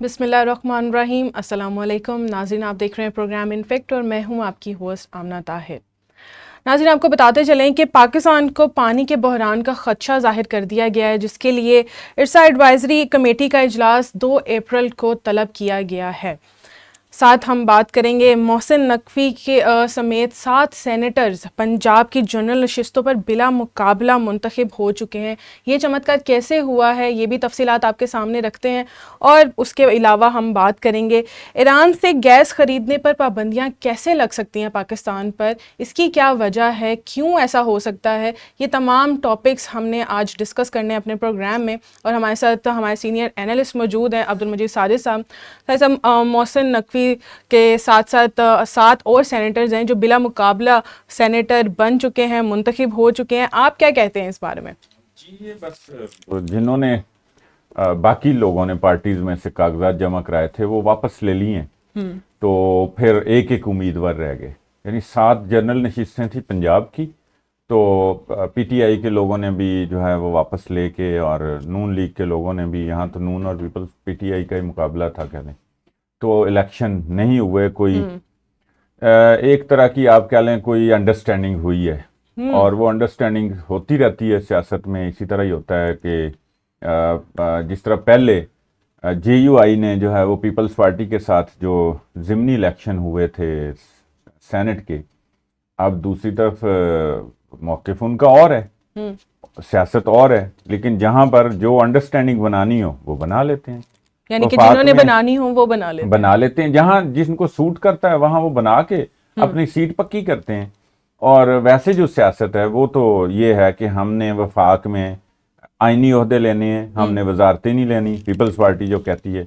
بسم اللہ الرحمن الرحیم۔ السلام علیکم ناظرین، آپ دیکھ رہے ہیں پروگرام انفیکٹ اور میں ہوں آپ کی ہوسٹ آمنہ طاہر۔ ناظرین، آپ کو بتاتے چلیں کہ پاکستان کو پانی کے بحران کا خدشہ ظاہر کر دیا گیا ہے، جس کے لیے ارسا ایڈوائزری کمیٹی کا اجلاس 2 اپریل کو طلب کیا گیا ہے۔ ساتھ ہم بات کریں گے محسن نقوی کے سمیت 7 سینیٹرز پنجاب کی جنرل نشستوں پر بلا مقابلہ منتخب ہو چکے ہیں۔ یہ چمتکار کیسے ہوا ہے، یہ بھی تفصیلات آپ کے سامنے رکھتے ہیں، اور اس کے علاوہ ہم بات کریں گے ایران سے گیس خریدنے پر پابندیاں کیسے لگ سکتی ہیں پاکستان پر، اس کی کیا وجہ ہے، کیوں ایسا ہو سکتا ہے۔ یہ تمام ٹاپکس ہم نے آج ڈسکس کرنے ہیں اپنے پروگرام میں، اور ہمارے ساتھ ہمارے سینئر اینالسٹ موجود ہیں عبدالمجید ساجد صاحب۔ محسن نقوی کے ساتھ ساتھ 7 اور سینیٹرز ہیں جو بلا مقابلہ سینیٹر بن چکے ہیں، منتخب ہو چکے ہیں۔ آپ کیا کہتے ہیں اس بارے میں؟ جی، یہ بس جنہوں نے باقی لوگوں نے پارٹیز میں سے کاغذات جمع کرائے تھے وہ واپس لے لیے ہیں، تو پھر ایک امیدوار رہ گئے، یعنی 7 جنرل نشستیں تھیں پنجاب کی، تو پی ٹی آئی کے لوگوں نے بھی جو ہے وہ واپس لے کے، اور نون لیگ کے لوگوں نے بھی، یہاں تو نون اور پیپلز پی ٹی آئی کا ہی مقابلہ تھا کہہ لیں، تو الیکشن نہیں ہوئے، کوئی ایک طرح کی آپ کہہ لیں کوئی انڈرسٹینڈنگ ہوئی ہے، اور وہ انڈرسٹینڈنگ ہوتی رہتی ہے سیاست میں، اسی طرح ہی ہوتا ہے کہ جس طرح پہلے جے یو آئی نے جو ہے وہ پیپلز پارٹی کے ساتھ جو ضمنی الیکشن ہوئے تھے سینٹ کے، اب دوسری طرف موقف ان کا اور ہے، سیاست اور ہے، لیکن جہاں پر جو انڈرسٹینڈنگ بنانی ہو وہ بنا لیتے ہیں، یعنی کہ جنہوں نے بنانی ہو وہ بنا لیتے ہیں، جہاں جس کو سوٹ کرتا ہے وہاں وہ بنا کے اپنی سیٹ پکی کرتے ہیں۔ اور ویسے جو سیاست ہے وہ تو یہ ہے کہ ہم نے وفاق میں آئینی عہدے لینے ہیں، ہم نے وزارتیں نہیں لینی، پیپلز پارٹی جو کہتی ہے،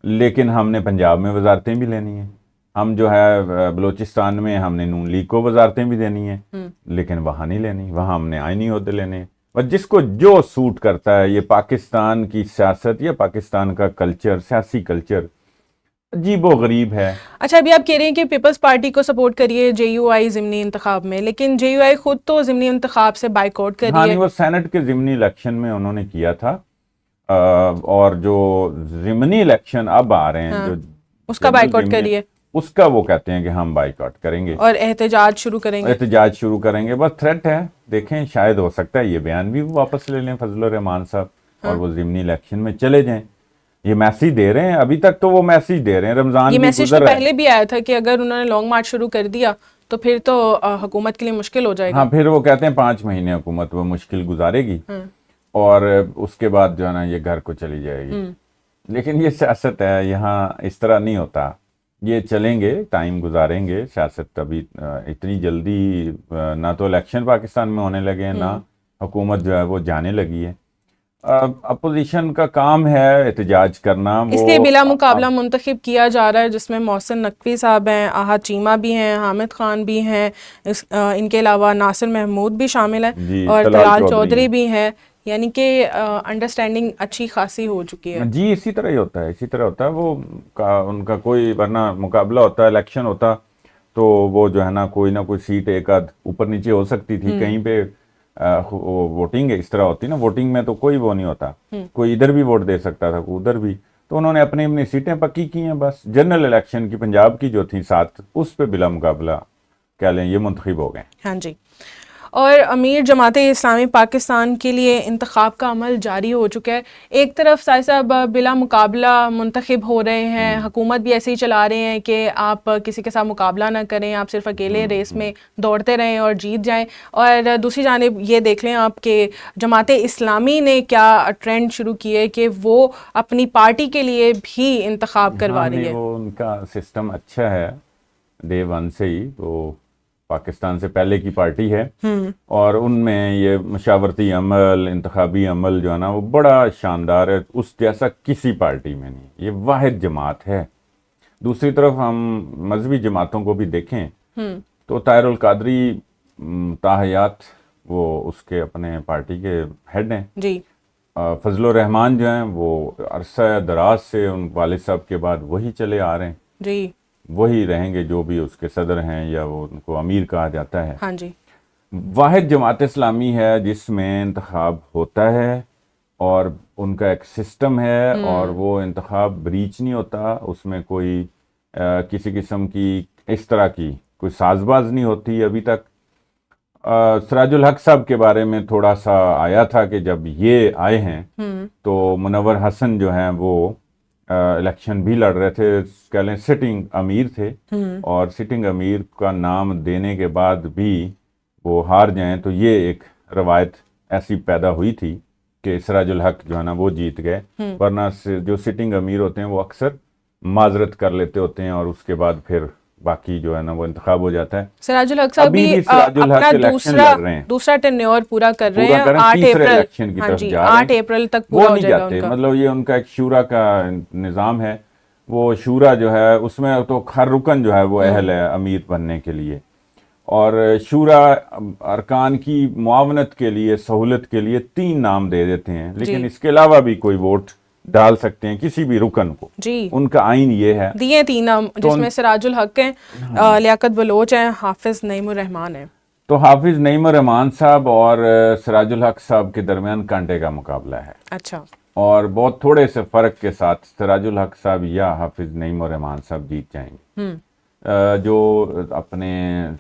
لیکن ہم نے پنجاب میں وزارتیں بھی لینی ہیں، ہم جو ہے بلوچستان میں ہم نے نون لیگ کو وزارتیں بھی دینی ہیں، لیکن وہاں نہیں لینی، وہاں ہم نے آئینی عہدے لینے ہیں۔ اور جس کو جو سوٹ کرتا ہے، یہ پاکستان کی سیاست یا پاکستان کا کلچر، سیاسی کلچر عجیب و غریب ہے۔ اچھا، ابھی آپ کہہ رہے ہیں کہ پیپلز پارٹی کو سپورٹ کریے جے یو آئی ضمنی انتخاب میں، لیکن جے یو آئی خود تو ضمنی انتخاب سے بائیک آؤٹ کر ہاں، رہی ہے۔ نہیں، وہ سینٹ کے ضمنی الیکشن میں انہوں نے کیا تھا، اور جو ضمنی الیکشن اب آ رہے ہیں جو اس کا بائیک آؤٹ کریے، اس کا وہ کہتے ہیں کہ ہم بائیک آؤٹ کریں گے اور احتجاج شروع کریں گے۔ احتجاج شروع کریں گے، بس تھریٹ ہے، دیکھیں شاید ہو سکتا ہے یہ بیان بھی واپس لے لیں فضل الرحمان صاحب، اور وہ ضمنی الیکشن میں چلے جائیں۔ یہ میسیج دے رہے ہیں، ابھی تک تو وہ میسیج دے رہے ہیں، رمضان یہ بھی میسیج گزر تو رہا ہے۔ پہلے بھی آیا تھا کہ اگر انہوں نے لانگ مارچ شروع کر دیا تو پھر تو حکومت کے لیے مشکل ہو جائے گا۔ ہاں، پھر وہ کہتے ہیں 5 مہینے حکومت وہ مشکل گزارے گی، اور اس کے بعد جو ہے نا یہ گھر کو چلی جائے گی، لیکن یہ سیاست ہے، یہاں اس طرح نہیں ہوتا، یہ چلیں گے، ٹائم گزاریں گے، سیاست ابھی اتنی جلدی نہ تو الیکشن پاکستان میں ہونے لگے ہیں، نہ حکومت جو ہے وہ جانے لگی ہے۔ اپوزیشن کا کام ہے احتجاج کرنا، اس لیے بلا مقابلہ منتخب کیا جا رہا ہے، جس میں محسن نقوی صاحب ہیں، احد چیمہ بھی ہیں، حامد خان بھی ہیں، ان کے علاوہ ناصر محمود بھی شامل ہیں، اور طلال چودھری بھی ہیں، یعنی کہ انڈرسٹینڈنگ اچھی خاصی ہو چکی ہے۔ جی، اسی طرح ہی ہوتا ہے، اسی طرح ہوتا ہے، وہ ان کا کوئی ورنہ مقابلہ ہوتا ہے، الیکشن ہوتا تو وہ جو ہے نا کوئی نہ کوئی سیٹ ایک آدھ اوپر نیچے ہو سکتی تھی، کہیں پہ ووٹنگ اس طرح ہوتی نا، ووٹنگ میں تو کوئی وہ نہیں ہوتا، کوئی ادھر بھی ووٹ دے سکتا تھا، کوئی ادھر بھی، تو انہوں نے اپنی اپنی سیٹیں پکی کی ہیں، بس جنرل الیکشن کی پنجاب کی جو تھی 7، اس پہ بلا مقابلہ کہہ لیں یہ منتخب ہو گئے۔ ہاں جی، اور امیر جماعت اسلامی پاکستان کے لیے انتخاب کا عمل جاری ہو چکا ہے۔ ایک طرف سائے صاحب بلا مقابلہ منتخب ہو رہے ہیں، حکومت بھی ایسے ہی چلا رہے ہیں کہ آپ کسی کے ساتھ مقابلہ نہ کریں، آپ صرف اکیلے ریس میں دوڑتے رہیں اور جیت جائیں، اور دوسری جانب یہ دیکھ لیں آپ کہ جماعت اسلامی نے کیا ٹرینڈ شروع کیے کہ وہ اپنی پارٹی کے لیے بھی انتخاب کروا رہی ہے۔ وہ ان کا سسٹم اچھا ہے، ڈے 1 سے ہی، وہ پاکستان سے پہلے کی پارٹی ہے، اور ان میں یہ مشاورتی عمل، انتخابی عمل جو ہے نا وہ بڑا شاندار ہے، اس جیسا کسی پارٹی میں نہیں، یہ واحد جماعت ہے۔ دوسری طرف ہم مذہبی جماعتوں کو بھی دیکھیں تو طاہر القادری تاحیات وہ اس کے اپنے پارٹی کے ہیڈ ہیں، جی، فضل الرحمان جو ہیں وہ عرصہ دراز سے ان والد صاحب کے بعد وہی چلے آ رہے ہیں، جی، وہی رہیں گے جو بھی اس کے صدر ہیں، یا وہ ان کو امیر کہا جاتا ہے۔ ہاں جی، واحد جماعت اسلامی ہے جس میں انتخاب ہوتا ہے، اور ان کا ایک سسٹم ہے اور وہ انتخاب بریچ نہیں ہوتا، اس میں کوئی کسی قسم کی اس طرح کی کوئی ساز باز نہیں ہوتی ابھی تک۔ سراج الحق صاحب کے بارے میں تھوڑا سا آیا تھا کہ جب یہ آئے ہیں تو منور حسن جو ہیں وہ الیکشن بھی لڑ رہے تھے، کہہ لیں سٹنگ امیر تھے، اور سٹنگ امیر کا نام دینے کے بعد بھی وہ ہار جائیں تو یہ ایک روایت ایسی پیدا ہوئی تھی کہ سراج الحق جو ہے نا وہ جیت گئے، ورنہ جو سٹنگ امیر ہوتے ہیں وہ اکثر معذرت کر لیتے ہوتے ہیں اور اس کے بعد پھر باقی جو ہے نا وہ انتخاب ہو جاتا ہے۔ سراج الحق صاحب بھی سراج الحق اپنا الیکشن لڑ رہے ہیں، دوسرا ٹینیور پورا کر رہے ہیں، 8 تیسرے اپریل الیکشن کی طرف جا رہے ہیں، 8 اپریل تک وہ پورا ہو نہیں جائے گا جاتے، ان کا۔ مطلب یہ ان کا ایک شورا کا نظام ہے، وہ شورا جو ہے اس میں تو ہر رکن جو ہے وہ اہل ہے امیر بننے کے لیے، اور شورا ارکان کی معاونت کے لیے سہولت کے لیے 3 نام دے دیتے ہیں، لیکن اس کے علاوہ بھی کوئی ووٹ ڈال سکتے ہیں کسی بھی رکن کو، ان کا آئین یہ ہے۔ دیے 3 نام جس میں سراج الحق ہیں، لیاقت بلوچ ہیں، حافظ نعیم الرحمان ہیں۔ تو حافظ نعیم الرحمان صاحب اور سراج الحق صاحب کے درمیان کانٹے کا مقابلہ ہے، اچھا، اور بہت تھوڑے سے فرق کے ساتھ سراج الحق صاحب یا حافظ نعیم الرحمان صاحب جیت جائیں گے۔ جو اپنے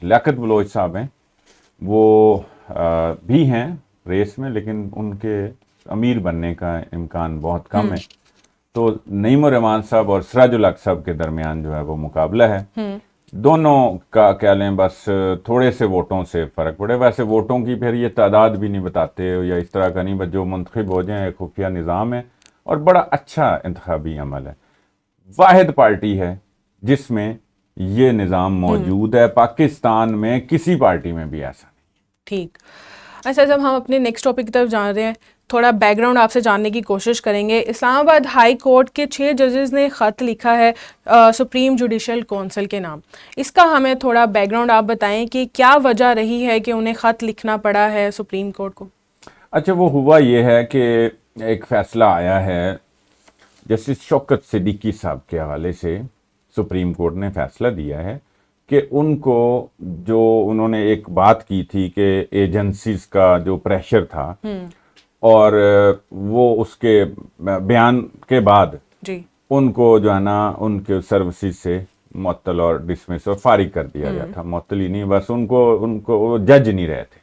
لیاقت بلوچ صاحب ہیں وہ بھی ہیں ریس میں، لیکن ان کے امیر بننے کا امکان بہت کم ہے، تو نعیم الرحمان صاحب اور سراج الحق صاحب کے درمیان جو ہے وہ مقابلہ ہے، دونوں کا کہہ لیں بس تھوڑے سے ووٹوں سے فرق پڑے، ویسے ووٹوں کی پھر یہ تعداد بھی نہیں بتاتے یا اس طرح کا نہیں، بس جو منتخب ہو جائیں، ایک خفیہ نظام ہے اور بڑا اچھا انتخابی عمل ہے، واحد پارٹی ہے جس میں یہ نظام موجود ہے، پاکستان میں کسی پارٹی میں بھی ایسا نہیں۔ ٹھیک، اچھا جب ہم اپنے نیکسٹ ٹاپک کی طرف جا رہے ہیں، تھوڑا بیک گراؤنڈ آپ سے جاننے کی کوشش کریں گے۔ اسلام آباد ہائی کورٹ کے 6 ججز نے خط لکھا ہے سپریم جوڈیشل کونسل کے نام، اس کا ہمیں تھوڑا بیک گراؤنڈ آپ بتائیں کہ کیا وجہ رہی ہے کہ انہیں خط لکھنا پڑا ہے سپریم کورٹ کو؟ اچھا، وہ ہوا یہ ہے کہ ایک فیصلہ آیا ہے جسٹس شوکت صدیقی صاحب کے حوالے سے، سپریم کورٹ نے فیصلہ دیا ہے کہ ان کو جو انہوں نے ایک بات کی تھی کہ ایجنسیز کا جو پریشر تھا اور وہ اس کے بیان کے بعد ان کو جو ہے نا ان کے سروسز سے معطل اور ڈسمس اور فارغ کر دیا گیا تھا، معطل ہی نہیں، بس ان کو جج نہیں رہے تھے،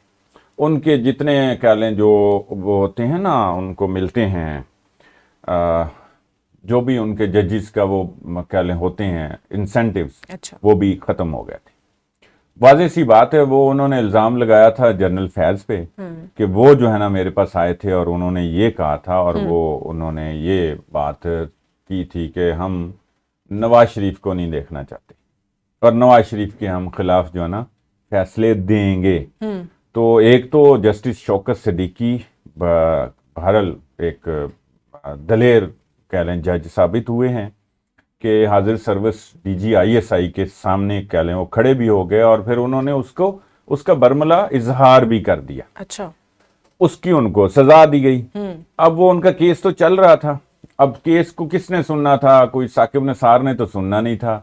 ان کے جتنے کہہ لیں جو وہ ہوتے ہیں نا ان کو ملتے ہیں جو بھی ان کے ججز کا وہ کہہ لیں ہوتے ہیں انسینٹیوز، وہ بھی ختم ہو گئے تھے۔ واضح سی بات ہے، وہ انہوں نے الزام لگایا تھا جنرل فیض پہ کہ وہ جو ہے نا میرے پاس آئے تھے اور انہوں نے یہ کہا تھا، اور وہ انہوں نے یہ بات کی تھی کہ ہم نواز شریف کو نہیں دیکھنا چاہتے اور نواز شریف کے ہم خلاف جو ہے نا فیصلے دیں گے۔ تو ایک تو جسٹس شوکت صدیقی بہرحال ایک دلیر کہہ لیں جج ثابت ہوئے ہیں کہ حاضر service D G I S I کے سامنے کہہ لیں وہ کھڑے بھی ہو گئے، اور پھر انہوں نے اس کا برملا اظہار بھی کر دیا، اچھا، اس کی ان کو سزا دی گئی۔ اب وہ ان کا کیس تو چل رہا تھا، اب کیس کو کس نے سننا تھا؟ کوئی ثاقب نثار نے تو سننا نہیں تھا،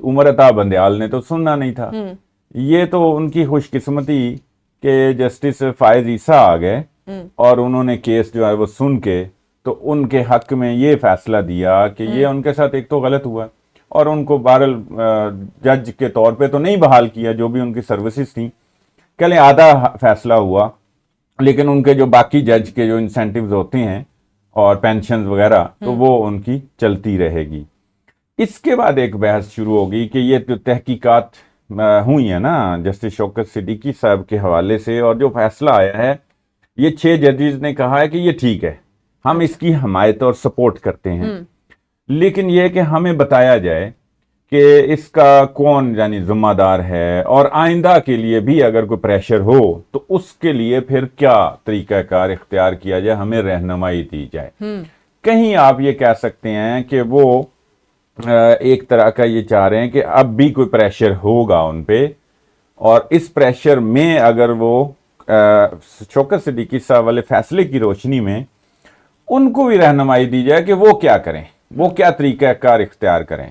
عمر عطا بندیال نے تو سننا نہیں تھا۔ یہ تو ان کی خوش قسمتی کہ جسٹس فائز عیسیٰ آ گئے اور انہوں نے کیس جو ہے وہ سن کے تو ان کے حق میں یہ فیصلہ دیا کہ یہ ان کے ساتھ ایک تو غلط ہوا اور ان کو بہرحال جج کے طور پہ تو نہیں بحال کیا، جو بھی ان کی سروسز تھیں، کہہ لیں آدھا فیصلہ ہوا، لیکن ان کے جو باقی جج کے جو انسینٹیوز ہوتے ہیں اور پینشنز وغیرہ تو وہ ان کی چلتی رہے گی۔ اس کے بعد ایک بحث شروع ہوگی کہ یہ جو تحقیقات ہوئی ہیں نا جسٹس شوکت صدیقی صاحب کے حوالے سے، اور جو فیصلہ آیا ہے یہ 6 ججز نے کہا ہے کہ یہ ٹھیک ہے، ہم اس کی حمایت اور سپورٹ کرتے ہیں، لیکن یہ کہ ہمیں بتایا جائے کہ اس کا کون یعنی ذمہ دار ہے، اور آئندہ کے لیے بھی اگر کوئی پریشر ہو تو اس کے لیے پھر کیا طریقہ کار اختیار کیا جائے، ہمیں رہنمائی دی جائے۔ کہیں آپ یہ کہہ سکتے ہیں کہ وہ ایک طرح کا یہ چاہ رہے ہیں کہ اب بھی کوئی پریشر ہوگا ان پہ، اور اس پریشر میں اگر وہ شوکت صدیقی صاحب والے فیصلے کی روشنی میں ان کو بھی رہنمائی دی جائے کہ وہ کیا کریں، وہ کیا طریقہ کار اختیار کریں۔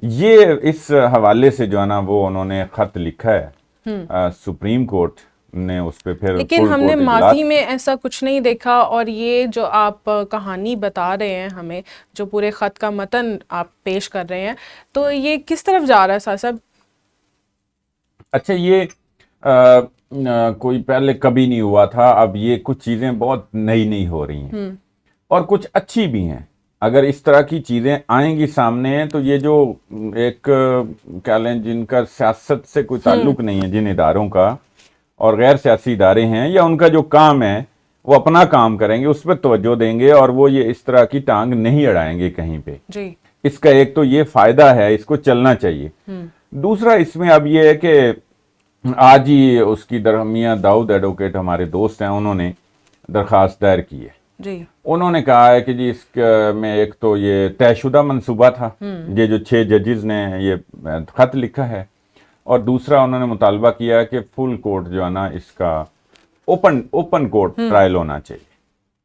یہ اس حوالے سے جو ہے نا وہ انہوں نے خط لکھا ہے سپریم کورٹ نے اس پہ پھر لیکن ہم نے ماضی میں ایسا کچھ نہیں دیکھا، اور یہ جو آپ کہانی بتا رہے ہیں ہمیں، جو پورے خط کا متن آپ پیش کر رہے ہیں، تو یہ کس طرف جا رہا ہے سر صاحب؟ اچھا، یہ کوئی پہلے کبھی نہیں ہوا تھا، اب یہ کچھ چیزیں بہت نئی نئی ہو رہی ہیں اور کچھ اچھی بھی ہیں. اگر اس طرح کی چیزیں آئیں گی سامنے تو یہ جو ایک کیا لیں جن کا سیاست سے کوئی تعلق نہیں ہے، جن اداروں کا، اور غیر سیاسی ادارے ہیں، یا ان کا جو کام ہے وہ اپنا کام کریں گے، اس پہ توجہ دیں گے اور وہ یہ اس طرح کی ٹانگ نہیں اڑائیں گے کہیں پہ. جی، اس کا ایک تو یہ فائدہ ہے، اس کو چلنا چاہیے. دوسرا اس میں اب یہ ہے کہ آج ہی اس کی میاں داؤد ایڈوکیٹ ہمارے دوست ہیں، انہوں نے درخواست دائر کی ہے. جی، انہوں نے کہا ہے کہ جی اس میں ایک تو یہ طے شدہ منصوبہ تھا، یہ جو 6 ججز نے یہ خط لکھا ہے، اور دوسرا انہوں نے مطالبہ کیا ہے کہ فل کورٹ جو ہے نا اس کا اوپن کورٹ ٹرائل ہونا چاہیے.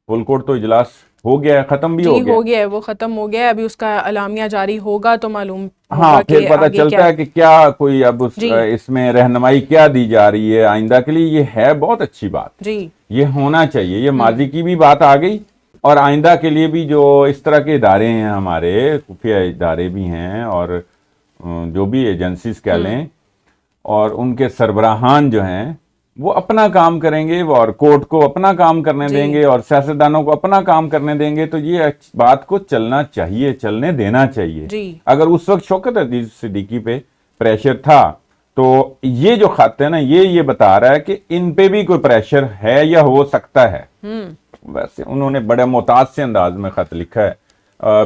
فل کورٹ تو اجلاس ہو گیا ہے، ختم بھی ہو جی گیا ہو گیا ہے، وہ ختم ہو گیا ہے، ابھی اس کا اعلامیہ جاری ہوگا تو معلوم ہاں ہوگا پھر کہ پتہ آگے چلتا ہے کہ کیا کوئی اب جی اس میں رہنمائی کیا دی جا رہی ہے آئندہ کے لیے. یہ ہے بہت اچھی بات، جی یہ ہونا چاہیے. یہ ماضی کی بھی بات آ گئی اور آئندہ کے لیے بھی جو اس طرح کے ادارے ہیں ہمارے خفیہ ادارے بھی ہیں، اور جو بھی ایجنسیز کہہ لیں، اور ان کے سربراہان جو ہیں وہ اپنا کام کریں گے اور کورٹ کو اپنا کام کرنے دیں گے اور سیاستدانوں کو اپنا کام کرنے دیں گے، تو یہ بات کو چلنا چاہیے، چلنے دینا چاہیے. جی اگر اس وقت شوکت عزیز صدیقی پہ پریشر تھا تو یہ جو خط ہے نا یہ بتا رہا ہے کہ ان پہ بھی کوئی پریشر ہے یا ہو سکتا ہے. ویسے انہوں نے بڑے محتاط سے انداز میں خط لکھا ہے،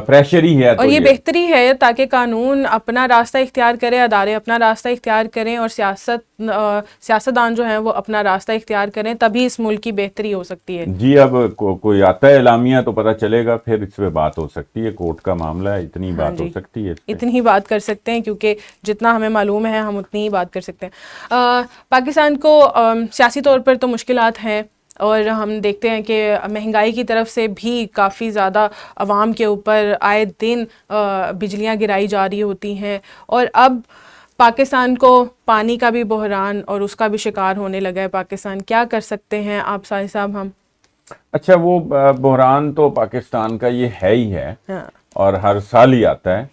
پریشر ہی ہے. اور یہ بہتری ہے تاکہ قانون اپنا راستہ اختیار کرے، ادارے اپنا راستہ اختیار کریں، اور سیاستدان جو ہیں وہ اپنا راستہ اختیار کریں، تبھی اس ملک کی بہتری ہو سکتی ہے. جی اب کوئی آتا ہے اعلامیہ تو پتہ چلے گا، پھر اس پہ بات ہو سکتی ہے. کورٹ کا معاملہ ہے، اتنی بات ہو سکتی ہے، اتنی ہی بات کر سکتے ہیں، کیونکہ جتنا ہمیں معلوم ہے ہم اتنی ہی بات کر سکتے ہیں. پاکستان کو سیاسی طور پر تو مشکلات ہیں، اور ہم دیکھتے ہیں کہ مہنگائی کی طرف سے بھی کافی زیادہ عوام کے اوپر آئے دن بجلیاں گرائی جا رہی ہوتی ہیں، اور اب پاکستان کو پانی کا بھی بحران اور اس کا بھی شکار ہونے لگا ہے. پاکستان کیا کر سکتے ہیں آپ سائی صاحب؟ ہم اچھا، وہ بحران تو پاکستان کا یہ ہے ہی ہے اور ہر سال ہی آتا ہے،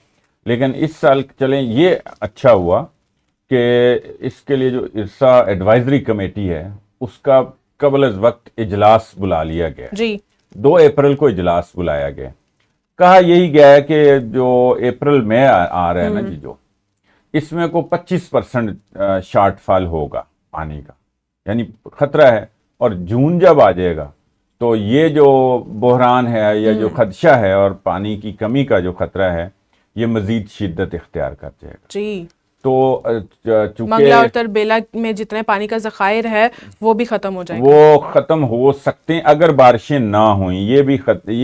لیکن اس سال چلیں یہ اچھا ہوا کہ اس کے لیے جو ارسا ایڈوائزری کمیٹی ہے اس کا قبل از وقت اجلاس بلا لیا گیا. جی 2 اپریل کو اجلاس بلایا گیا. کہا یہی گیا ہے کہ جو اپریل میں آ رہا ہے نا جی، جو اس میں کو 25% شارٹ فال ہوگا پانی کا، یعنی خطرہ ہے. اور جون جب آ جائے گا تو یہ جو بحران ہے یا جو خدشہ ہے اور پانی کی کمی کا جو خطرہ ہے یہ مزید شدت اختیار کر جائے گا. جی تو منگلا اور چونکہ تربیلا میں جتنے پانی کا ذخائر ہے وہ بھی ختم ہو جائے گا، وہ ختم ہو سکتے ہیں اگر بارشیں نہ ہوئیں. یہ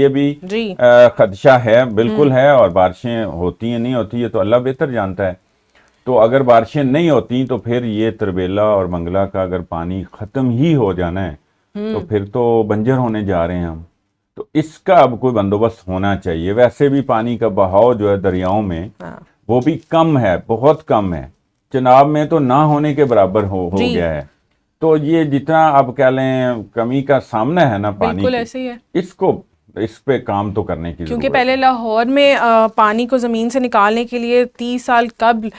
بھی جی خدشہ ہے، بالکل ہے. اور بارشیں ہوتی ہیں نہیں ہوتی ہے تو اللہ بہتر جانتا ہے. تو اگر بارشیں نہیں ہوتی تو پھر یہ تربیلا اور منگلا کا اگر پانی ختم ہی ہو جانا ہے تو پھر تو بنجر ہونے جا رہے ہیں ہم. تو اس کا اب کوئی بندوبست ہونا چاہیے. ویسے بھی پانی کا بہاؤ جو ہے دریاؤں میں وہ بھی کم ہے، بہت کم ہے. چناب میں تو نہ ہونے کے برابر ہو گیا ہے. تو یہ جتنا اب کہہ لیں کمی کا سامنا ہے نا پانی بالکل ایسے ہی ہے. اس پہ کام تو کرنے کی ضرورت ہے. کیونکہ پہلے لاہور میں پانی کو زمین سے نکالنے کے لیے 30 سال قبل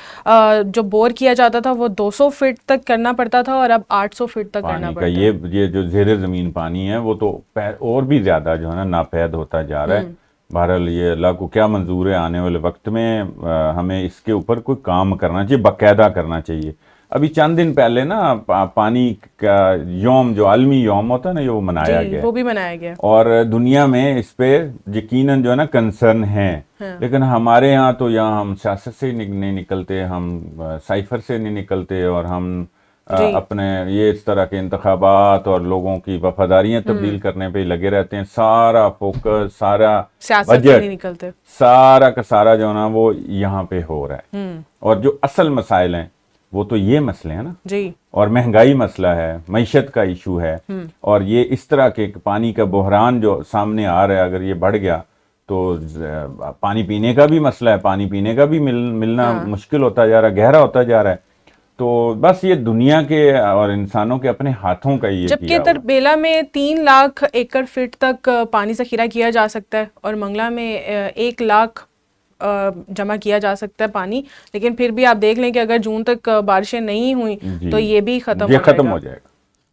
جو بور کیا جاتا تھا وہ 200 فٹ تک کرنا پڑتا تھا، اور اب 800 فٹ تک کرنا پڑتا ہے. یہ جو زیر زمین پانی ہے وہ تو اور بھی زیادہ جو ہے نا ناپید ہوتا جا رہا ہے. بہرحال یہ اللہ کو کیا منظور ہے، آنے والے وقت میں ہمیں اس کے اوپر کوئی کام کرنا چاہیے، باقاعدہ کرنا چاہیے. ابھی چند دن پہلے نا پانی کا یوم جو عالمی یوم ہوتا ہے نا، یہ وہ منایا گیا، وہ بھی منایا گیا، اور دنیا میں اس پہ یقیناً جو ہے نا کنسرن ہیں. لیکن ہمارے ہاں تو یہاں ہم سیاست سے نہیں نکلتے، ہم سائفر سے نہیں نکلتے، اور ہم اپنے یہ اس طرح کے انتخابات اور لوگوں کی وفاداریاں تبدیل کرنے پہ لگے رہتے ہیں. سارا فوکس، سارا بجٹ، سارا کا سارا جو ہے نا وہ یہاں پہ ہو رہا ہے. اور جو اصل مسائل ہیں وہ تو یہ مسئلے ہیں نا جی، اور مہنگائی مسئلہ ہے، معیشت کا ایشو ہے، اور یہ اس طرح کے پانی کا بحران جو سامنے آ رہا ہے اگر یہ بڑھ گیا تو پانی پینے کا بھی مسئلہ ہے. پانی پینے کا بھی ملنا مشکل ہوتا جا رہا ہے، گہرا ہوتا جا رہا ہے. تو بس یہ دنیا کے اور انسانوں کے اپنے ہاتھوں کا یہ جبکہ کیا ہوا۔ تربیلا میں 3 لاکھ ایکڑ فٹ تک پانی ذخیرہ کیا جا سکتا ہے اور منگلا میں 1 لاکھ جمع کیا جا سکتا ہے پانی، لیکن پھر بھی آپ دیکھ لیں کہ اگر جون تک بارشیں نہیں ہوئیں جی، تو یہ بھی ختم یہ ہو جائے ختم گا۔ ہو جائے گا،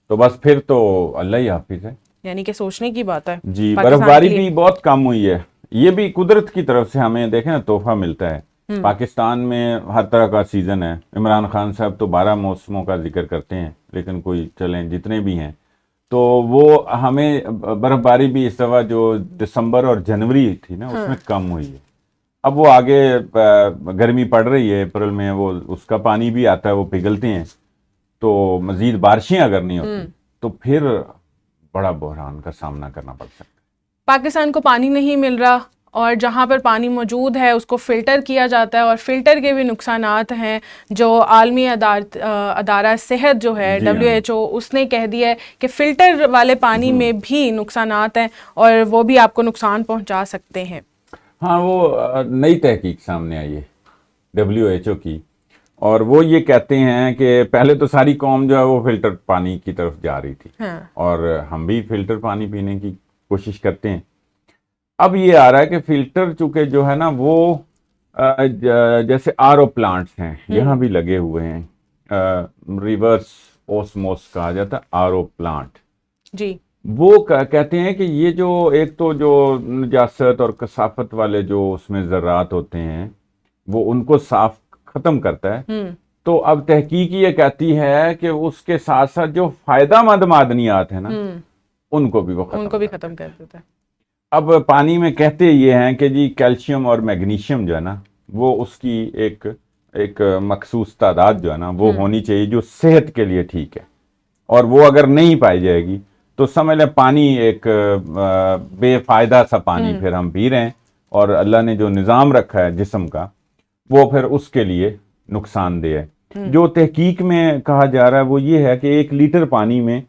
تو بس پھر تو اللہ ہی حافظ ہے۔ یعنی کہ سوچنے کی بات ہے جی، پاکستان برف باری کے لیے۔ بھی بہت کم ہوئی ہے، یہ بھی قدرت کی طرف سے ہمیں دیکھیں نا تحفہ ملتا ہے۔ پاکستان میں ہر طرح کا سیزن ہے، عمران خان صاحب تو 12 موسموں کا ذکر کرتے ہیں، لیکن کوئی چلیں جتنے بھی ہیں تو وہ ہمیں برف باری بھی اس دفعہ جو دسمبر اور جنوری تھی نا اس میں کم ہوئی ہے۔ اب وہ آگے گرمی پڑ رہی ہے، اپریل میں وہ اس کا پانی بھی آتا ہے، وہ پگھلتے ہیں، تو مزید بارشیں اگر نہیں ہوتی تو پھر بڑا بحران کا سامنا کرنا پڑ سکتا ہے۔ پاکستان کو پانی نہیں مل رہا اور جہاں پر پانی موجود ہے اس کو فلٹر کیا جاتا ہے، اور فلٹر کے بھی نقصانات ہیں جو عالمی ادارہ صحت جو ہے جی ہاں۔ WHO اس نے کہہ دیا ہے کہ فلٹر والے پانی میں بھی نقصانات ہیں اور وہ بھی آپ کو نقصان پہنچا سکتے ہیں۔ ہاں، وہ نئی تحقیق سامنے آئی ہے WHO کی، اور وہ یہ کہتے ہیں کہ پہلے تو ساری قوم جو ہے وہ فلٹر پانی کی طرف جا رہی تھی، اور ہم بھی فلٹر پانی پینے کی کوشش کرتے ہیں۔ اب یہ آ رہا ہے کہ فلٹر چونکہ جو ہے نا وہ جیسے RO پلانٹس ہیں یہاں بھی لگے ہوئے ہیں، ریورس اوسموس کہا جاتا ہے RO پلانٹ، جی وہ کہتے ہیں کہ یہ جو ایک تو جو نجاست اور کثافت والے جو اس میں ذرات ہوتے ہیں وہ ان کو صاف ختم کرتا ہے، تو اب تحقیق یہ کہتی ہے کہ اس کے ساتھ ساتھ جو فائدہ مند معدنیات ہیں نا ان کو بھی وہ ختم کر دیتا ہے۔ اب پانی میں کہتے یہ ہیں کہ جی کیلشیم اور میگنیشیم جو ہے نا وہ اس کی ایک مخصوص تعداد جو ہے نا وہ ہونی چاہیے جو صحت کے لیے ٹھیک ہے، اور وہ اگر نہیں پائی جائے گی تو سمجھ لیں پانی ایک بے فائدہ سا پانی پھر ہم پی رہے ہیں، اور اللہ نے جو نظام رکھا ہے جسم کا وہ پھر اس کے لیے نقصان دہ ہے۔ جو تحقیق میں کہا جا رہا ہے وہ یہ ہے کہ 1 لیٹر پانی میں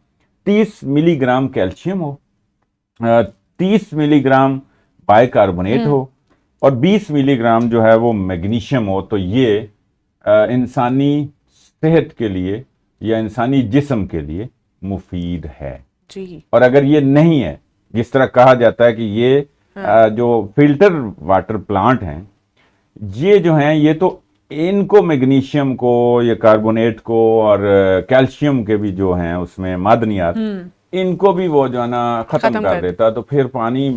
30 ملی گرام کیلشیم ہو، 30 ملی گرام بائی کاربونیٹ ہو، اور 20 ملی گرام جو ہے وہ میگنیشیم ہو، تو یہ انسانی صحت کے لیے یا انسانی جسم کے لیے مفید ہے۔ جی، اور اگر یہ نہیں ہے، جس طرح کہا جاتا ہے کہ یہ جو فلٹر واٹر پلانٹ ہیں یہ جو ہیں یہ تو ان کو میگنیشیم کو یا کاربونیٹ کو اور کیلشیم کے بھی جو ہیں اس میں معدنیات ان کو بھی وہ جو ہے نا ختم کر دیتا، تو پھر پانی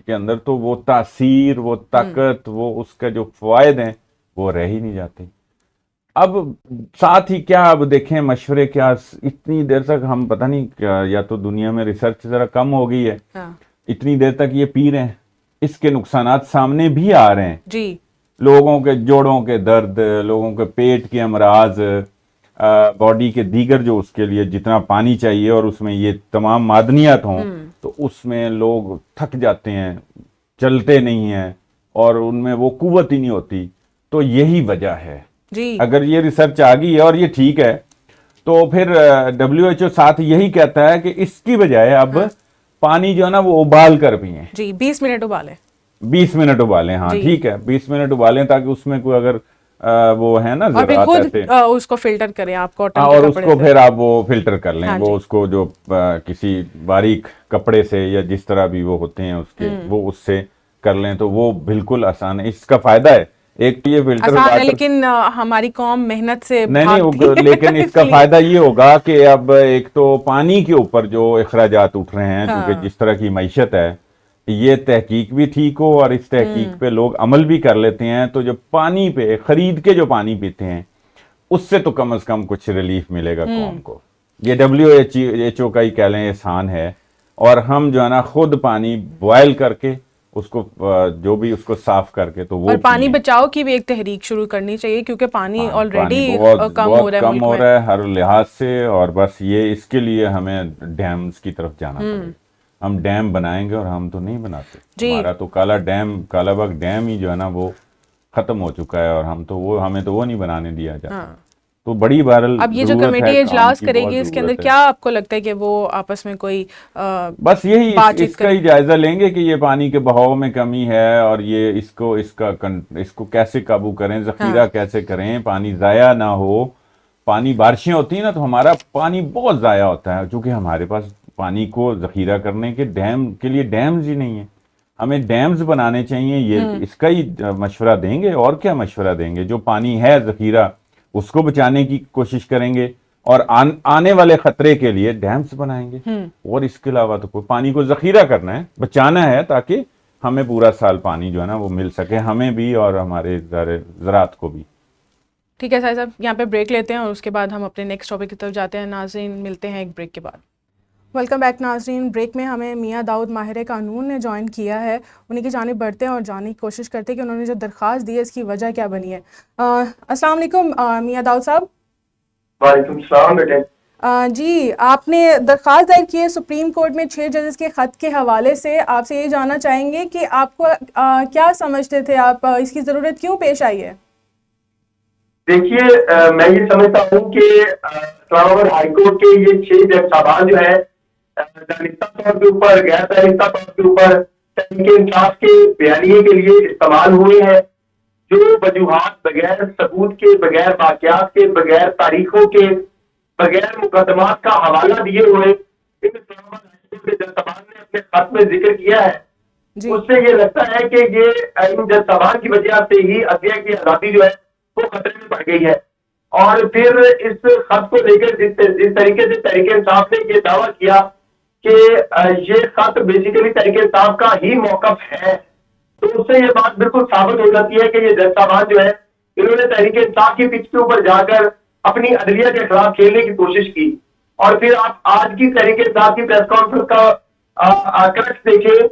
کے اندر تو وہ تاثیر، وہ طاقت، وہ اس کا جو فوائد ہیں وہ رہ ہی نہیں جاتے۔ اب ساتھ ہی کیا اب دیکھیں مشورے کیا اتنی دیر تک ہم پتہ نہیں کیا، یا تو دنیا میں ریسرچ ذرا کم ہو گئی ہے، اتنی دیر تک یہ پی رہے ہیں، اس کے نقصانات سامنے بھی آ رہے ہیں، جی، لوگوں کے جوڑوں کے درد، لوگوں کے پیٹ کے امراض، باڈی کے دیگر جو اس کے لیے جتنا پانی چاہیے اور اس میں یہ تمام معدنیات ہوں تو اس میں لوگ تھک جاتے ہیں، چلتے نہیں ہیں، اور ان میں وہ قوت ہی نہیں ہوتی، تو یہی وجہ ہے۔ جی، اگر یہ ریسرچ آ گئی ہے اور یہ ٹھیک ہے تو پھر WHO ساتھ یہی کہتا ہے کہ اس کی بجائے اب پانی جو ہے نا وہ ابال کر پئیں، جی 20 منٹ ابالیں، 20 منٹ ابالیں، ہاں ٹھیک ہے 20 منٹ ابالیں تاکہ اس میں کوئی اگر وہ ہے نا اور پھر ذرات خود ایسے، اس کو فلٹر کریں آپ کاٹن اور کے اس کپڑے کو سے۔ پھر آپ وہ فلٹر کر لیں، ہاں وہ جی، اس کو جو کسی باریک کپڑے سے یا جس طرح بھی وہ ہوتے ہیں اس کے وہ اس سے کر لیں تو وہ بالکل آسان ہے۔ اس کا فائدہ ہے ایک تو یہ فلٹر آسان ہے واٹر، لیکن ہماری قوم محنت سے نہیں بھاگتی ہے، لیکن اس کا لیے۔ فائدہ یہ ہوگا کہ اب ایک تو پانی کے اوپر جو اخراجات اٹھ رہے ہیں کیونکہ جس طرح کی معیشت ہے، یہ تحقیق بھی ٹھیک ہو اور اس تحقیق پہ لوگ عمل بھی کر لیتے ہیں، تو جو پانی پہ خرید کے جو پانی پیتے ہیں اس سے تو کم از کم کچھ ریلیف ملے گا قوم کو۔ یہ WHO کا ہی کہہ لیں احسان ہے، اور ہم جو ہے نا خود پانی بوائل کر کے اس کو جو بھی اس کو صاف کر کے تو وہ اور پانی پئیں۔ بچاؤ کی بھی ایک تحریک شروع کرنی چاہیے کیونکہ پانی آلریڈی بہت کم ہو رہا ہے کم ملک ہو میں۔ رہا ہے ہر لحاظ سے، اور بس یہ اس کے لیے ہمیں ڈیمز کی طرف جانا پڑے گا۔ ہم ڈیم بنائیں گے اور ہم تو نہیں بناتے، ہمارا تو کالا باغ ڈیم ہی جو ہے نا وہ ختم ہو چکا ہے، اور ہمیں تو وہ نہیں بنانے دیا جاتا، تو بڑی بہرحال اب یہ جو ضرورت کمیٹی ہے، اجلاس کام کی کرے بہت گی اس کے اندر ضرورت ہے۔ کیا آپ کو لگتا ہے کہ وہ آپس میں کوئی بس یہی بات چیت اس کا ہی جائزہ لیں گے کہ یہ پانی کے بہاؤ میں کمی ہے، اور یہ اس کو کیسے قابو کریں، ذخیرہ کیسے کریں، پانی ضائع نہ ہو، پانی بارشیں ہوتی ہیں نا تو ہمارا پانی بہت ضائع ہوتا ہے، چونکہ ہمارے پاس پانی کو ذخیرہ کرنے کے ڈیم کے لیے ڈیمز ہی نہیں ہیں. ہمیں ڈیمز بنانے چاہیے. یہ اس کا ہی مشورہ دیں گے، اور کیا مشورہ دیں گے؟ جو پانی ہے ذخیرہ اس کو بچانے کی کوشش کریں گے، اور آنے والے خطرے کے لیے ڈیمز بنائیں گے. اور اس کے علاوہ تو کوئی، پانی کو ذخیرہ کرنا ہے، بچانا ہے، تاکہ ہمیں پورا سال پانی جو ہے نا وہ مل سکے، ہمیں بھی اور ہمارے زراعت کو بھی. ٹھیک ہے صاحب، یہاں پہ بریک لیتے ہیں اور اس کے بعد ہم اپنے نیکسٹ ٹاپک کی طرف جاتے ہیں. ناظرین ملتے ہیں ایک بریک کے بعد. ویلکم بیک ناظرین. بریک میں ہمیں میاں داؤد ماہر قانون نے جوائن کیا ہے. انہیں کی جانب بڑھتے ہیں اور جاننے کی کوشش کرتے ہیں کہ انہوں نے جو درخواست دی ہے اس کی وجہ کیا بنی ہے. السلام علیکم میاں داؤد صاحب. وعلیکم السلام بیٹے. جی، آپ نے درخواست دائر کی ہے سپریم کورٹ میں 6 ججز کے خط کے حوالے سے. آپ سے یہ جاننا چاہیں گے کہ آپ کو کیا سمجھتے تھے، آپ اس کی ضرورت کیوں پیش آئی ہے؟ دیکھیے، میں یہ سمجھتا ہوں کہ اسلام آباد ہائی کورٹ کے یہ 6 جج صاحبان جو ہے دانستہ طور کے اوپر، غیر دانستہ طور کے اوپر تحریک انصاف کے بیانیے کے لیے استعمال ہوئے ہیں، جو وجوہات بغیر ثبوت کے، بغیر واقعات کے، بغیر تاریخوں کے، بغیر مقدمات کا حوالہ دیے ہوئے ان اسلام آباد ہائی کورٹ کے جج صاحبان نے اپنے خط میں ذکر کیا ہے. اس سے یہ لگتا ہے کہ یہ ان جج صاحبان کی وجہ سے ہی عدلیہ کی آزادی جو ہے وہ خطرے میں پڑ گئی ہے. اور پھر اس خط کو لے کر جس طریقے سے تحریک انصاف نے یہ دعویٰ کیا کہ یہ خط بیسیکلی تحریک انصاف کا ہی موقف ہے، تو اس سے یہ بات بالکل ثابت ہو جاتی ہے کہ یہ جج صاحبان جو ہے انہوں نے تحریک انصاف کی پچ کے اوپر جا کر اپنی عدلیہ کے خلاف کھیلنے کی کوشش کی. اور پھر آپ آج کی تحریک انصاف کی پریس کانفرنس کا کرکس دیکھیں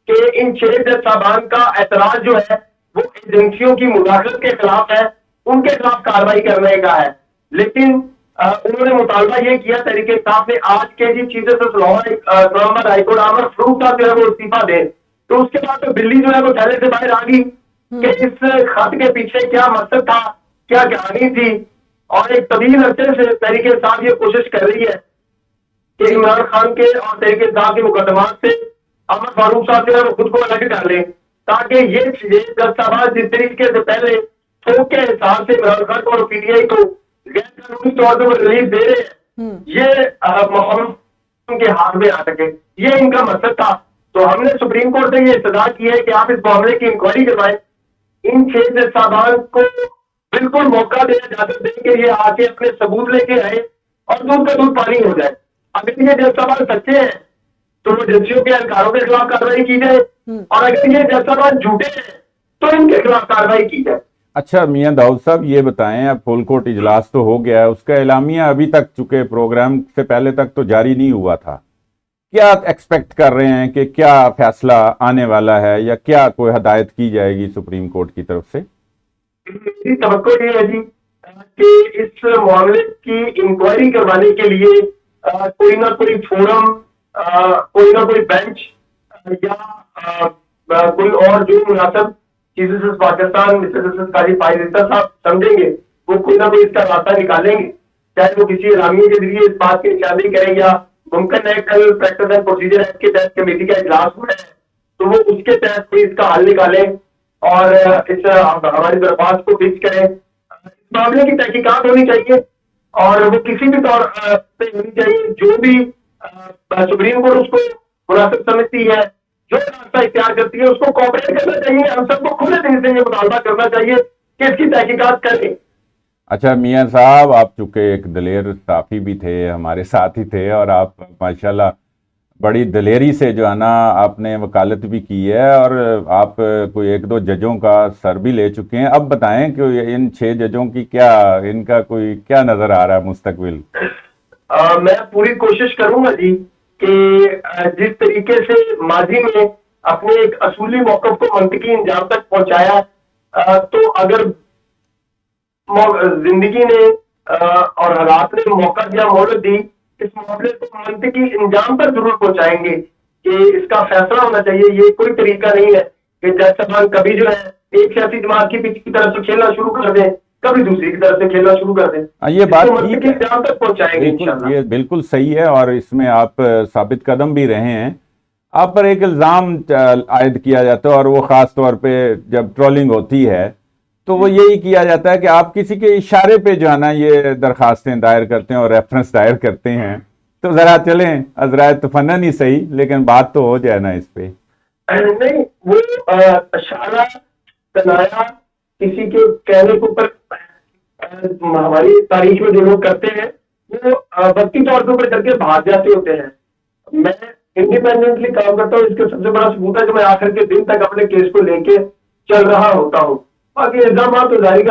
کہ ان 6 جج صاحبان کا اعتراض جو ہے وہ ایجنسیوں کی مداخلت کے خلاف ہے، ان کے خلاف کارروائی کرنے کا ہے. لیکن انہوں نے مطالبہ یہ کیا تحریک انصاف نے آج کے جی چیف جسٹس اسلام آباد ہائی کورٹ عامر فروخ صاحب جو ہے وہ استعفیٰ دے. تو اس کے بعد تو بلی جو ہے وہ تھیلے سے باہر آ گئی کہ اس خط کے پیچھے کیا مقصد تھا، کیا کہانی تھی. اور ایک طویل عرصے سے تحریک انصاف یہ کوشش کر رہی ہے کہ عمران خان کے اور تحریک انصاف کے مقدمات سے عامر فاروق صاحب جو ہے وہ خود کو الگ کر لیں، تاکہ یہ جج صاحبان جس طریقے سے پہلے تھوک کے حساب سے عمران خان اور پی ٹی آئی کو غیر قانونی طور پر ریلیف دے رہے ہیں، یہ محمد ان کے ہاتھ میں آ سکے، یہ ان کا مقصد تھا. تو ہم نے سپریم کورٹ سے یہ استدعا کی ہے کہ آپ اس معاملے کی انکوائری کروائیں. ان 6 جج صاحبان کو بالکل موقع دیا جاتا دیں کہ یہ آ کے اپنے ثبوت لے کے آئے اور دودھ کا دودھ پانی ہو جائے. اگر یہ جج صاحبان سچے ہیں تو وہ ایجنسیوں کے اہلکاروں کے خلاف کارروائی کی جائے، اور اگر یہ جج صاحبان جھوٹے ہیں تو ان کے خلاف کارروائی کی جائے. اچھا میاں داؤد صاحب، یہ بتائیں، اب فل کورٹ اجلاس تو ہو گیا ہے، اس کا اعلامیہ ابھی تک چونکہ پروگرام سے پہلے تک تو جاری نہیں ہوا تھا، کیا ایکسپیکٹ کر رہے ہیں کہ کیا فیصلہ آنے والا ہے، یا کیا کوئی ہدایت کی جائے گی سپریم کورٹ کی طرف سے؟ میری توقع یہ ہے جی کہ اس معاملے کی انکوائری کروانے کے لیے کوئی نہ کوئی فورم، کوئی نہ کوئی بینچ یا کوئی اور جو مناسب chief justice Pakistan mister justice Qazi Faez عیسیٰ صاحب سمجھیں گے، وہ کوئی نہ کوئی اس کا راستہ نکالیں گے. چاہے وہ کسی اعلامیے کے ذریعے اس بات کی نشاندہی کریں، یا ممکن ہے کل پریکٹس اینڈ پروسیجر ایکٹ کے تحت کمیٹی کا اجلاس ہوا ہے تو وہ اس کے تحت کوئی اس کا حل نکالیں اور اس ہماری درخواست کو فکس کریں. اس معاملے کی تحقیقات ہونی چاہیے اور وہ کسی بھی طور پہ ہونی چاہیے. جو بھی سپریم کورٹ اس کو مناسب سمجھتی ہے، جو راستہ اختیار کرتی ہے، اس کو کوآپریٹ کرنا چاہیے. ہم سب کو کھلے دل سے یہ مطالبہ کرنا چاہیے کہ اس کی تحقیقات کریں. اچھا میاں صاحب، آپ چونکہ ایک دلیر صحافی بھی تھے، ہمارے ساتھ ہی تھے، اور آپ ماشاءاللہ بڑی دلیری سے جو ہے نا آپ نے وکالت بھی کی ہے، اور آپ کوئی 1-2 ججوں کا سر بھی لے چکے ہیں. اب بتائیں کہ ان 6 ججوں کی کیا، ان کا کوئی کیا نظر آ رہا ہے مستقبل؟ میں پوری کوشش کروں گا جی کہ جس طریقے سے ماضی میں اپنے ایک اصولی موقف کو منطقی انجام تک پہنچایا، تو اگر زندگی نے اور حالات نے موقع دیا، مہلت دی، اس معاملے کو منطقی انجام پر ضرور پہنچائیں گے کہ اس کا فیصلہ ہونا چاہیے. یہ کوئی طریقہ نہیں ہے کہ جج صاحبان کبھی جو ہے ایک سیاسی جماعت کی پچ کی طرف سے کھیلنا شروع کر دیں، کبھی دوسری کی طرف سے کھیلنا شروع کر دیں. یہ بات منطقی انجام تک پہنچائیں گے انشاءاللہ. یہ بالکل صحیح ہے، اور اس میں آپ ثابت قدم بھی رہے ہیں. آپ پر ایک الزام عائد کیا جاتا ہے، اور وہ خاص طور پہ جب ٹرولنگ ہوتی ہے تو وہ یہی کیا جاتا ہے کہ آپ کسی کے اشارے پہ جو ہے نا یہ درخواستیں دائر کرتے ہیں اور ریفرنس دائر کرتے ہیں. تو ذرا چلیں حضرات تفنن ہی صحیح لیکن بات تو ہو جائے نا اس پہ. نہیں وہ اشارہ تنایا کسی کے کہنے کے اوپر ہماری تاریخ میں جو لوگ کرتے ہیں وہ وقتی طور پہ اوپر کر کے بھاگ جاتے ہوتے ہیں. میں انڈیپینڈنٹلی کام کرتا ہوں, اس کا سب سے بڑا ثبوت ہے کہ میں آخر کے دن تک اپنے کیس کو لے کے چل رہا ہوتا ہوں. باقی الزامات تو ظاہر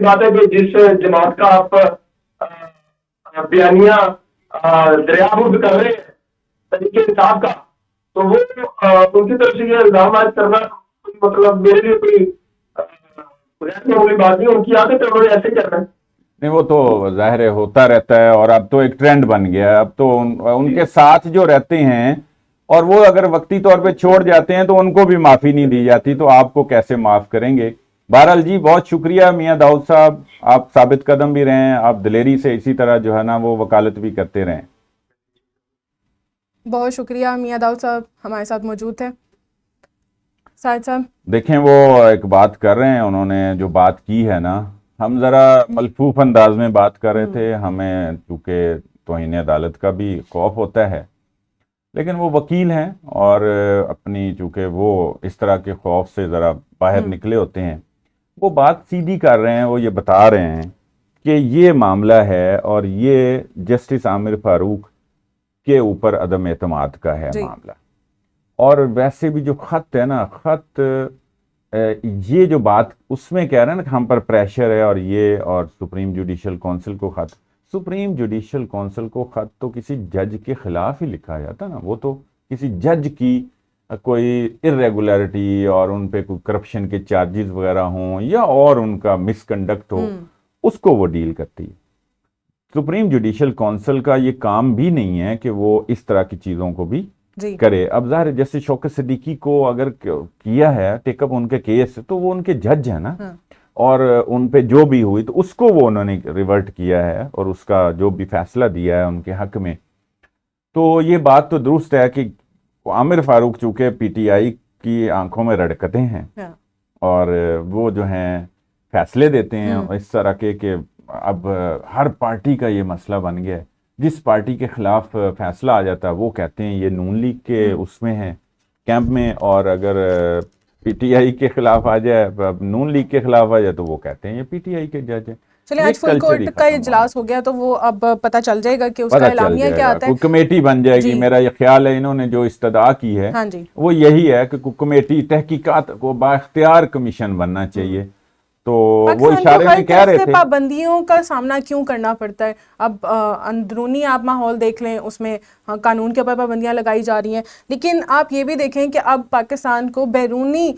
بات ہے کہ جس جماعت کا آپ بیانیہ دریافت کر رہے ہیں طریقے انصاف کا, تو وہ ان کی طرف سے یہ الزامات کرنا مطلب میرے لیے کوئی معمولی بات نہیں. ان کی عادت ہے, انہوں نے ایسے کرنا ہے. نہیں وہ تو ظاہر ہوتا رہتا ہے اور اب تو ایک ٹرینڈ بن گیا ہے. اب تو ان کے ساتھ جو رہتے ہیں اور وہ اگر وقتی طور پہ چھوڑ جاتے ہیں تو ان کو بھی معافی نہیں دی جاتی, تو آپ کو کیسے معاف کریں گے. بہرحال جی بہت شکریہ میاں داؤد صاحب, آپ ثابت قدم بھی رہیں, آپ دلیری سے اسی طرح جو ہے نا وہ وکالت بھی کرتے رہیں. بہت شکریہ میاں داؤد صاحب ہمارے ساتھ موجود تھے. ساجد صاحب دیکھیں وہ ایک بات کر رہے ہیں, انہوں نے جو بات کی ہے نا, ہم ذرا ملفوف انداز میں بات کر رہے تھے, ہمیں چونکہ توہین عدالت کا بھی خوف ہوتا ہے, لیکن وہ وکیل ہیں اور اپنی چونکہ وہ اس طرح کے خوف سے ذرا باہر نکلے ہوتے ہیں, وہ بات سیدھی کر رہے ہیں. وہ یہ بتا رہے ہیں کہ یہ معاملہ ہے اور یہ جسٹس عامر فاروق کے اوپر عدم اعتماد کا ہے معاملہ. اور ویسے بھی جو خط ہے نا, خط یہ جو بات اس میں کہہ رہے ہیں نا کہ ہم پر پریشر ہے اور یہ, اور سپریم جوڈیشل کونسل کو خط, سپریم جوڈیشل کونسل کو خط تو کسی جج کے خلاف ہی لکھا جاتا نا. وہ تو کسی جج کی کوئی ارریگولیرٹی اور ان پہ کوئی کرپشن کے چارجز وغیرہ ہوں یا اور ان کا مس کنڈکٹ ہو, اس کو وہ ڈیل کرتی ہے. سپریم جوڈیشل کونسل کا یہ کام بھی نہیں ہے کہ وہ اس طرح کی چیزوں کو بھی کرے. اب ظاہر جیسے شوکت صدیقی کو اگر کیا ہے ٹیک اپ ان کے کیس, تو وہ ان کے جج ہیں نا, اور ان پہ جو بھی ہوئی تو اس کو وہ انہوں نے ریورٹ کیا ہے اور اس کا جو بھی فیصلہ دیا ہے ان کے حق میں. تو یہ بات تو درست ہے کہ عامر فاروق چونکہ پی ٹی آئی کی آنکھوں میں رڑکتے ہیں اور وہ جو ہیں فیصلے دیتے ہیں اس طرح کے کہ اب ہر پارٹی کا یہ مسئلہ بن گیا ہے. جس پارٹی کے خلاف فیصلہ آ جاتا ہے وہ کہتے ہیں یہ نون لیگ کے اس میں ہے کیمپ میں, اور اگر پی ٹی آئی کے خلاف آ جائے, نون لیگ کے خلاف آ جائے تو وہ کہتے ہیں یہ پی ٹی آئی کے جج ہیں. چلیں آج فل کورٹ کا اجلاس ہو گیا تو وہ اب پتہ چل جائے گا کہ اس کا اعلامیہ کیا آتا ہے. کوئی کمیٹی بن جائے گی. میرا یہ خیال ہے انہوں نے جو استدعا کی ہے وہ یہی ہے کہ کوئی کمیٹی تحقیقات کو بااختیار کمیشن بننا چاہیے. تو وہ اشارے میں کہہ رہے تھے پابندیوں کا سامنا کیوں کرنا پڑتا ہے. اب اندرونی آپ ماحول دیکھ لیں, اس میں قانون کے اوپر پابندیاں لگائی جا رہی ہیں, لیکن آپ یہ بھی دیکھیں کہ اب پاکستان کو بیرونی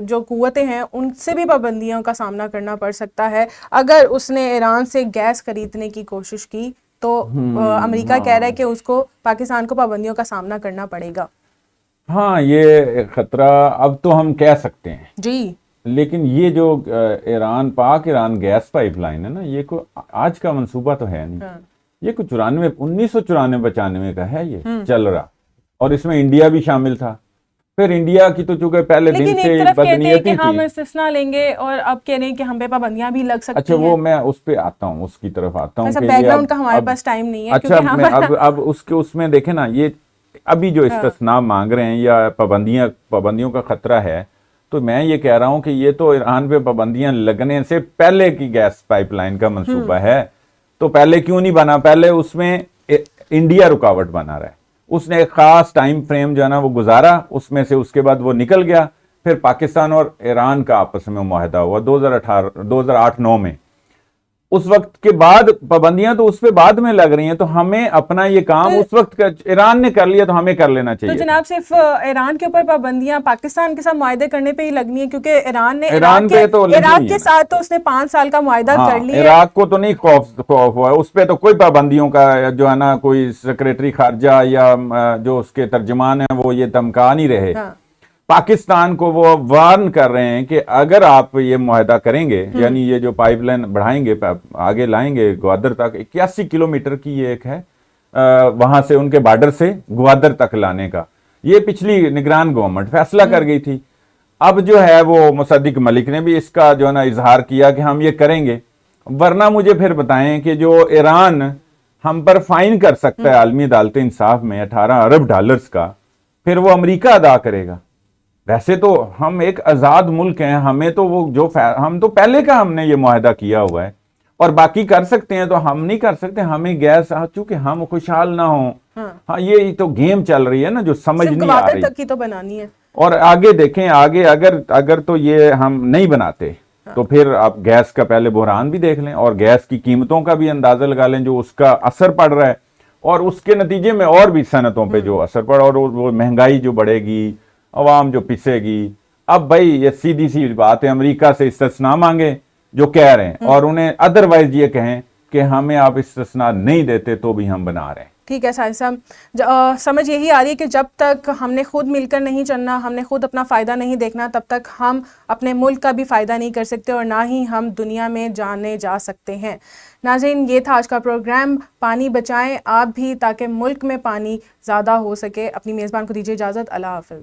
جو قوتیں ہیں ان سے بھی پابندیوں کا سامنا کرنا پڑ سکتا ہے. اگر اس نے ایران سے گیس خریدنے کی کوشش کی تو امریکہ کہہ رہا ہے کہ اس کو پاکستان کو پابندیوں کا سامنا کرنا پڑے گا. ہاں یہ خطرہ اب تو ہم کہہ سکتے ہیں جی, لیکن یہ جو پاک ایران گیس پائپ لائن ہے نا, یہ کوئی آج کا منصوبہ تو ہے نہیں. یہ کوئی 1994-95 کا ہے, یہ چل رہا, اور اس میں انڈیا بھی شامل تھا. پھر انڈیا کی تو چونکہ پہلے دن سے بدنیتی تھی, ہم استثنا لیں گے اور اب کہہ رہے ہیں کہ ہم پہ پابندیاں بھی لگ سکتی ہیں. اچھا وہ میں اس پہ آتا ہوں, اس کی طرف آتا ہوں. بیک گراؤنڈ کا ہمارے پاس ٹائم نہیں ہے. اچھا اب اس میں دیکھیں نا, یہ ابھی جو استثناء مانگ رہے ہیں یا پابندیوں کا خطرہ ہے, تو میں یہ کہہ رہا ہوں کہ یہ تو ایران پہ پابندیاں لگنے سے پہلے کی گیس پائپ لائن کا منصوبہ ہے. تو پہلے کیوں نہیں بنا؟ پہلے اس میں انڈیا رکاوٹ بنا رہا ہے. اس نے ایک خاص ٹائم فریم جو ہے نا وہ گزارا, اس میں سے اس کے بعد وہ نکل گیا. پھر پاکستان اور ایران کا آپس میں معاہدہ ہوا 2008-9 میں. اس وقت کے بعد پابندیاں تو اس پہ بعد میں لگ رہی ہیں, تو ہمیں اپنا یہ کام اس وقت ایران نے کر لیا تو ہمیں کر لینا چاہیے. تو جناب صرف ایران کے اوپر پابندیاں پاکستان کے ساتھ معاہدے کرنے پہ ہی لگنی ہے, کیونکہ ایران نے عراق کے ساتھ تو اس نے 5 سال کا معاہدہ کر لیا. عراق کو تو نہیں خوف ہوا, اس پہ تو کوئی پابندیوں کا جو ہے نا کوئی سیکریٹری خارجہ یا جو اس کے ترجمان ہیں وہ یہ دھمکا نہیں رہے. پاکستان کو وہ وارن کر رہے ہیں کہ اگر آپ یہ معاہدہ کریں گے, یعنی یہ جو پائپ لائن بڑھائیں گے, آگے لائیں گے گوادر تک, 81 کلومیٹر کی یہ ایک ہے, وہاں سے ان کے بارڈر سے گوادر تک لانے کا, یہ پچھلی نگران گورنمنٹ فیصلہ کر گئی تھی. اب جو ہے وہ مصدق ملک نے بھی اس کا جو ہے نا اظہار کیا کہ ہم یہ کریں گے، ورنہ مجھے پھر بتائیں کہ جو ایران ہم پر فائن کر سکتا ہے عالمی عدالت انصاف میں 18 ارب ڈالرز کا، پھر وہ امریکہ ادا کرے گا۔ ویسے تو ہم ایک آزاد ملک ہیں، ہمیں تو وہ جو ہم تو پہلے کا ہم نے یہ معاہدہ کیا ہوا ہے، اور باقی کر سکتے ہیں تو ہم نہیں کر سکتے؟ ہمیں گیس چونکہ ہم خوشحال نہ ہوں، ہاں یہ تو گیم چل رہی ہے نا جو سمجھ نہیں آ رہی، تک کی تو بنانی ہے۔ اور آگے دیکھیں، آگے اگر تو یہ ہم نہیں بناتے تو پھر آپ گیس کا پہلے بحران بھی دیکھ لیں، اور گیس کی قیمتوں کا بھی اندازہ لگا لیں جو اس کا اثر پڑ رہا ہے، اور اس کے نتیجے میں اور بھی صنعتوں پہ جو اثر پڑا، اور وہ مہنگائی جو بڑھے گی، عوام جو پسے گی۔ اب بھائی یہ سیدھی سی بات ہے، امریکہ سے استثناء مانگیں جو کہہ رہے ہیں، اور انہیں ادروائز یہ کہیں کہ ہمیں آپ استثناء نہیں دیتے تو بھی ہم بنا رہے ہیں۔ ٹھیک ہے ساحر صاحب، سمجھ یہی آ رہی ہے کہ جب تک ہم نے خود مل کر نہیں چلنا، ہم نے خود اپنا فائدہ نہیں دیکھنا، تب تک ہم اپنے ملک کا بھی فائدہ نہیں کر سکتے، اور نہ ہی ہم دنیا میں جانے جا سکتے ہیں۔ ناظرین، یہ تھا آج کا پروگرام، پانی بچائیں آپ بھی تاکہ ملک میں پانی زیادہ ہو سکے۔ اپنی میزبان کو دیجیے اجازت، اللہ حافظ۔